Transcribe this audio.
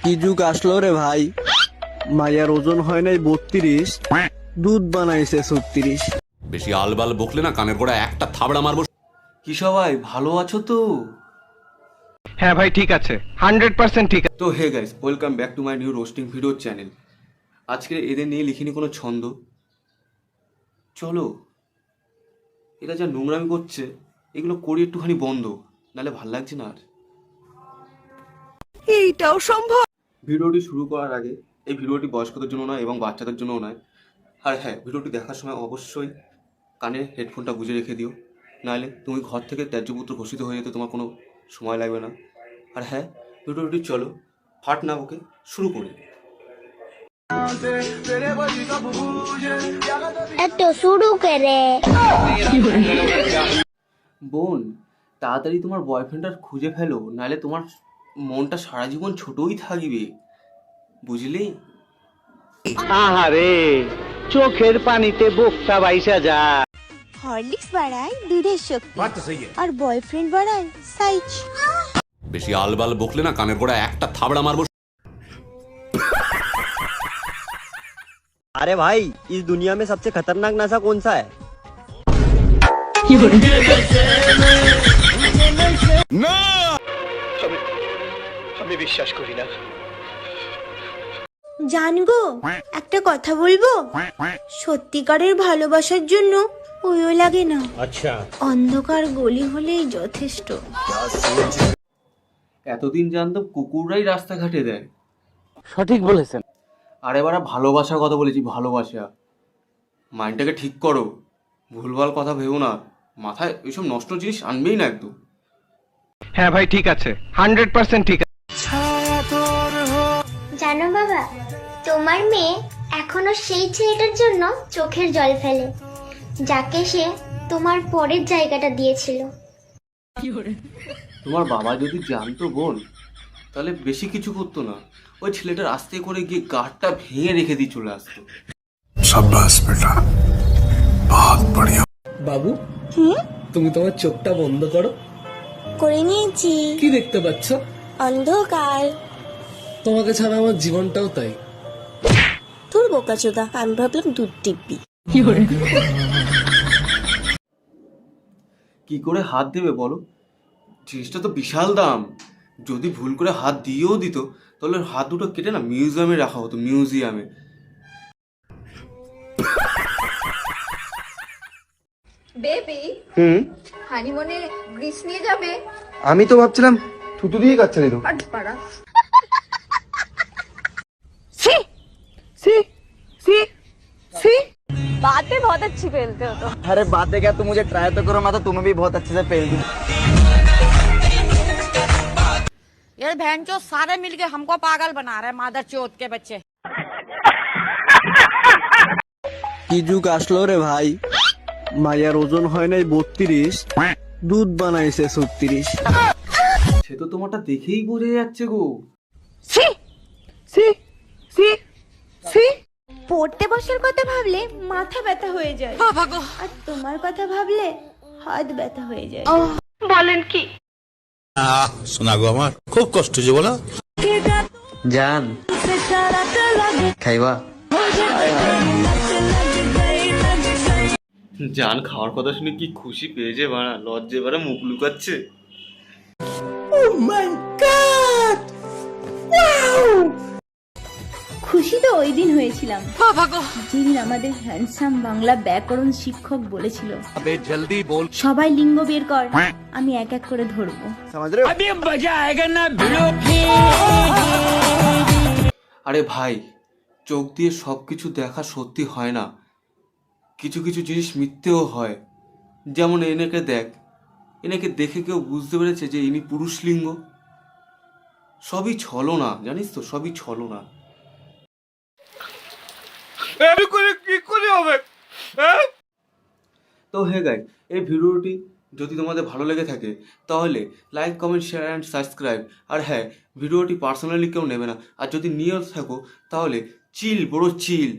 কি যুগ আসলো রে ভাই, মায়ের ওজন হয় নাই 32, দুধ বানাইছে 36। বেশি আলবাল বকলে না কানের গোড়া একটা থাবড়া মারবো। কি সবাই ভালো আছো তো? হ্যাঁ ভাই ঠিক আছে, 100% ঠিক আছে। তো hey guys, welcome back to my new roasting video channel. আজকে এদের নিয়ে লিখিনি কোনো ছন্দ। চলো, এরা যা নোংরামি করছে এগুলো করি একটুখানি বন্ধ, নাহলে ভাল লাগছে না আর। এইটাও সম্ভব? ভিডিওটি শুরু করার আগে, এই ভিডিওটি বয়স্কদের জন্য নয় এবং বাচ্চাদের জন্যও নয়। আর হ্যাঁ, ভিডিওটি দেখার সময় অবশ্যই কানে হেডফোনটা গুঁজে রেখে দিও, নাহলে তুমি ঘর থেকে ত্যায্যপুত্র ঘোষিত হয়ে যেতে তোমার কোনো সময় লাগবে না। আর হ্যাঁ, ভিডিওটি চলো ফাট না ওকে শুরু করি। এতো শুরু করে বোন, তাড়াতাড়ি তোমার বয়ফ্রেন্ডটা খুঁজে ফেলো, নাহলে তোমার মনটা সারা জীবন ছোটই থাকবে, বুঝলি? আহারে, চোখের পানিতে বোকটা বাইসা যা। হরলিক্স বাড়ায় দুধের শক্তি আর বয়ফ্রেন্ড বাড়ায় সাইজ। বেশি আলবাল বকলে না কানের গোড়া একটা থাবড়া মারবো। अरे भाई, इस दुनिया में सबसे खतरनाक नशा कौन सा है? আমি বিশ্বাস করি না। জানগো, একটা কথা বলবো, সত্যিকারের ভালোবাসার জন্য ওইও লাগে না। আচ্ছা, অন্ধকার গলি হলেই যথেষ্ট। এতদিন জানতাম কুকুররাই রাস্তাঘাটে দেয়। সঠিক বলেছেন। আরে বারা, ভালোবাসার কথা বলেছি, ভালোবাসা। মাইন্ডটাকে ঠিক করো, ভুলভাল কথা ভেবো না, মাথায় এইসব নষ্ট জিনিস আনবেই না একদম। হ্যাঁ ভাই ঠিক আছে, 100% ঠিক আছে। জানো বাবা, তোমার মেয়ে এখনো সেই ছেলেটার জন্য চোখের জল ফেলে, যাকে সে তোমার পরের জায়গাটা দিয়েছিল। তোমার বাবা যদি জানতো বোন, তাহলে বেশি কিছু করতো না, ওই ছেলেটার আস্তে করে গিয়ে গাঁটটা ভেঙে রেখে দিয়ে চলে আসতো। शाबाश बेटा, बहुत बढ़िया। বাবু, তুমি তোমার চোখটা বন্ধ করো। করে নিয়েছি। কি দেখতে পাচ্ছ? অন্ধকার। তোমাকে ছাড়া আমার জীবনটাও তাই। তোর বোকাচোদা, আমি ভাবলাম দুধ দিব্যি। কি করে হাত দেবে বলো? জিনিসটা তো বিশাল দাম। যদি ভুল করে হাত দিয়েও দিত, তাহলে হাত দুটো কেটে না মিউজিয়ামে রাখা হতো, মিউজিয়ামে। বেবি, হানিমুনে গ্রিস নিয়ে যাবে? আমি তো ভাবছিলাম থুতু দিয়ে কাচ্চা নিত। পাড়া बातें बहुत अच्छी फैलते हो तो। अरे बातें क्या, तुम मुझे ट्राई तो करो, मैं तो तुम्हें भी बहुत अच्छे से पेल दूं। यार बहन चो सारे मिलके हमको पागल बना रहे हैं, मादर चोत के बच्चे। কি যুগ আসলো রে ভাই, মায়ের ওজন হয় নাই 32, দুধ বানাইছে 36। সে তো তোমারটা দেখেই বোঝা যাচ্ছে গো। পড়তে বসার কথা ভাবলে মাথা ব্যথা হয়ে যায়, আর তোমার কথা ভাবলে হাত ব্যথা হয়ে যায়। শোনা গো, আমার খুব কষ্ট হচ্ছে বলো। জান খাইবা? জান খাওয়ার কথা শুনে কি খুশি পেয়েছে বাড়া, লজ্জে বাড়া মুখ লুকাচ্ছে। খুশি তো ওই দিন হয়েছিলাম যেদিন আমাদের হ্যান্ডসাম বাংলা ব্যাকরণ শিক্ষক বলেছিল, সবাই লিঙ্গ বের কর, আমি এক এক করে ধরবো। আরে ভাই, চোখ দিয়ে সবকিছু দেখা সত্যি হয় না, কিছু কিছু জিনিস মিথ্যেও হয়। যেমন এনেকে দেখ, এনেকে দেখে কেউ বুঝতে পেরেছে যে ইনি পুরুষ লিঙ্গ? সবই ছলনা, জানিস তো, সবই ছলনা। তো হে গাইস, এই ভিডিওটি যদি তোমাদের ভালো লেগে থাকে তাহলে like, comment, share and subscribe. আর হ্যাঁ, ভিডিওটি পার্সোনালি কেউ নেবে না, আর যদি নিয়েও থাকো তাহলে চিল, বড় চিল।